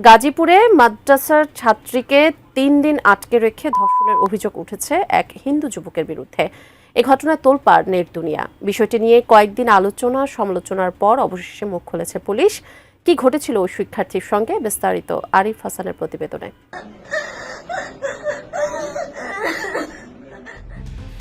গাজীপুরে মাদ্রাসার ছাত্রীকে ৩ দিন আটকে রেখে ধর্ষণের অভিযোগ উঠেছে এক হিন্দু যুবকের বিরুদ্ধে। এ ঘটনায় তোলপাড় নেট দুনিয়া। বিষয়টি নিয়ে কয়েকদিন আলোচনা সমালোচনার পর অবশেষে মুখ খুলেছে পুলিশ। কি ঘটেছিল ওই শিক্ষার্থীর সঙ্গে, বিস্তারিত আরিফ হাসানের প্রতিবেদনে।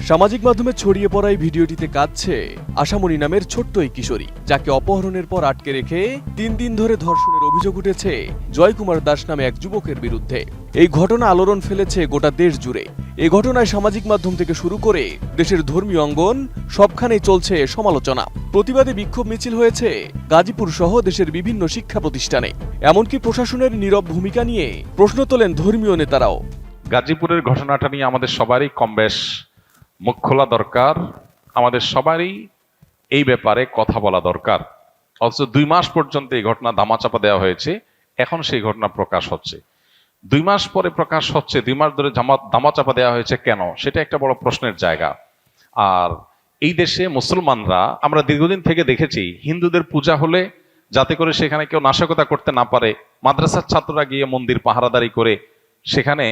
সামাজিক মাধ্যমে ছড়িয়ে পড়া এই ভিডিওটিতে কাঁদছে আশামণি নামের ছোট্ট এই কিশোরী, যাকে অপহরণের পর আটকে রেখে ৩ দিন ধরে ধর্ষণের অভিযোগ উঠেছে জয়কুমার দাস নামে এক যুবকের বিরুদ্ধে। এই ঘটনা আলোড়ন ফেলেছে গোটা দেশ জুড়ে। এই ঘটনায় সামাজিক মাধ্যম থেকে শুরু করে দেশের ধর্মীয় অঙ্গন সবখানেই চলছে সমালোচনা। প্রতিবাদে বিক্ষোভ মিছিল হয়েছে গাজীপুর সহ দেশের বিভিন্ন শিক্ষা প্রতিষ্ঠানে। এমনকি প্রশাসনের নীরব ভূমিকা নিয়ে প্রশ্ন তোলেন ধর্মীয় নেতারাও। গাজীপুরের ঘটনাটা নিয়ে আমাদের সবারই কমবেশ মুখ খোলা দরকার, আমাদের সবারই এই ব্যাপারে কথা বলা দরকার। অথচ 2 মাস পর্যন্ত এই ঘটনা ধামাচাপা দেওয়া হয়েছে, এখন সেই ঘটনা প্রকাশ হচ্ছে। 2 মাস পরে প্রকাশ হচ্ছে, 2 মাস ধরে ধামাচাপা দেওয়া হয়েছে কেন, সেটা একটা বড় প্রশ্নের জায়গা। আর এই দেশে মুসলমানরা, আমরা দীর্ঘদিন থেকে দেখেছি, হিন্দুদের পূজা হলে যাতে করে সেখানে কেউ নাশকতা করতে না পারে, মাদ্রাসার ছাত্ররা গিয়ে মন্দির পাহারাদারি করে সেখানে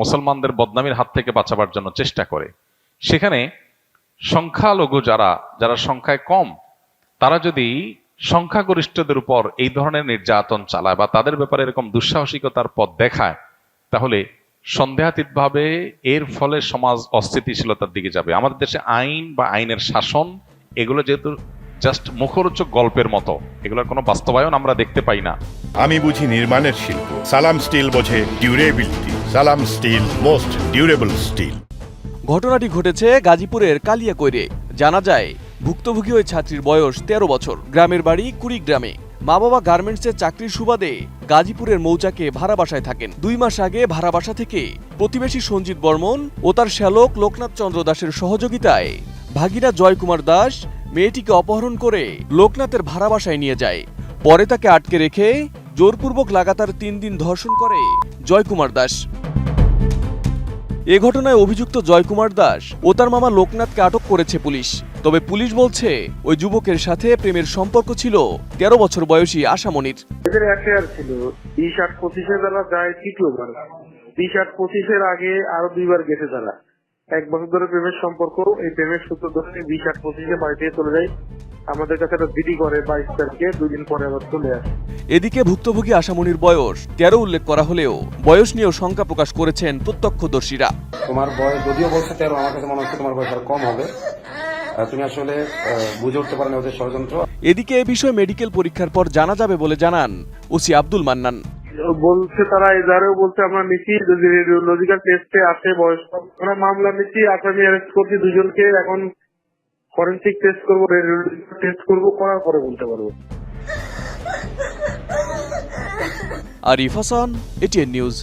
মুসলমানদের বদনামির হাত থেকে বাঁচাবার জন্য চেষ্টা করে। সেখানে সংখ্যালঘু যারা সংখ্যায় কম, তারা যদি সংখ্যাগরিষ্ঠদের উপর এই ধরনের নির্যাতন চালায় বা তাদের ব্যাপারে এরকম দুঃসাহসিকতার পথ দেখায়, তাহলে সন্দেহাতীতভাবে এর ফলে সমাজ অস্থিতিশীলতার দিকে যাবে। আমাদের দেশে আইন বা আইনের শাসন এগুলো যেহেতু জাস্ট মুখরোচক গল্পের মতো, এগুলোর কোনো বাস্তবায়ন আমরা দেখতে পাই না। আমি বুঝি নির্মাণের শিল্প, সালাম স্টিল বোঝে ডিউরেবিলিটি। সালাম স্টিল, মোস্ট ডিউরেবল স্টিল। ঘটনাটি ঘটেছে গাজীপুরের কালিয়াকৈরে। জানা যায়, ভুক্তভোগী ওই ছাত্রীর বয়স 13 বছর। গ্রামের বাড়ি কুড়িগ্রামে। মা বাবা গার্মেন্টসের চাকরির সুবাদে গাজীপুরের মৌচাকে ভাড়া বাসায় থাকেন। 2 মাস আগে ভাড়া বাসা থেকে প্রতিবেশী সঞ্জিত বর্মন ও তার শ্যালক লোকনাথ চন্দ্র দাসের সহযোগিতায় ভাগিনা জয়কুমার দাস মেয়েটিকে অপহরণ করে লোকনাথের ভাড়া বাসায় নিয়ে যায়। পরে তাকে আটকে রেখে জোরপূর্বক লাগাতার 3 দিন ধর্ষণ করে জয়কুমার দাস। এ ঘটনায় অভিযুক্ত জয়কুমার দাস ও তার মামা লোকনাথকে আটক করেছে পুলিশ। তবে পুলিশ বলছে ওই যুবকের সাথে প্রেমের সম্পর্ক ছিল 13 বছর বয়সী আশামণির। এদের অ্যাফেয়ার ছিল। 20-25 তারা যায় তৃতীয়বার। 20-25 আগে আরো 2বার গেছে তারা। 1 বছর ধরে প্রেমের সম্পর্ক। এই প্রেমের সূত্র ধরে 20-25 বাড়িতে চলে যায়। আমাদের কাছে একটা জিডি করে 22 তারিখে, 2 দিন পরে আবার চলে আসে। এদিকে ভুক্তভোগী আশামণির বয়স 13 উল্লেখ করা হলেও বয়স নিয়েও শঙ্কা প্রকাশ করেছেন প্রত্যক্ষদর্শীরা। তোমার বয়স যদিও বলছে 13, আমার কাছে মনে হচ্ছে তোমার বয়স আর কম হবে। তুমি আসলে বুঝে উঠতে পারো না ওদের ষড়যন্ত্র। এদিকে এ বিষয়ে মেডিকেল পরীক্ষার পর জানা যাবে বলে জানান ওসি আব্দুল মান্নান। বলছে তারা এজারেও বলছে আমরা নিচ্ছি, যদি রেডিওলজিক্যাল টেস্টে আসে বয়স, আমরা মামলা নিচ্ছি, আসামি অ্যারেস্ট করছি 2 জনকে। এখন ফরেনসিক টেস্ট করবো, রেডিওলজিক্যাল টেস্ট করবো, করার পরে বলতে পারবো। Arif Hasan, ATN news.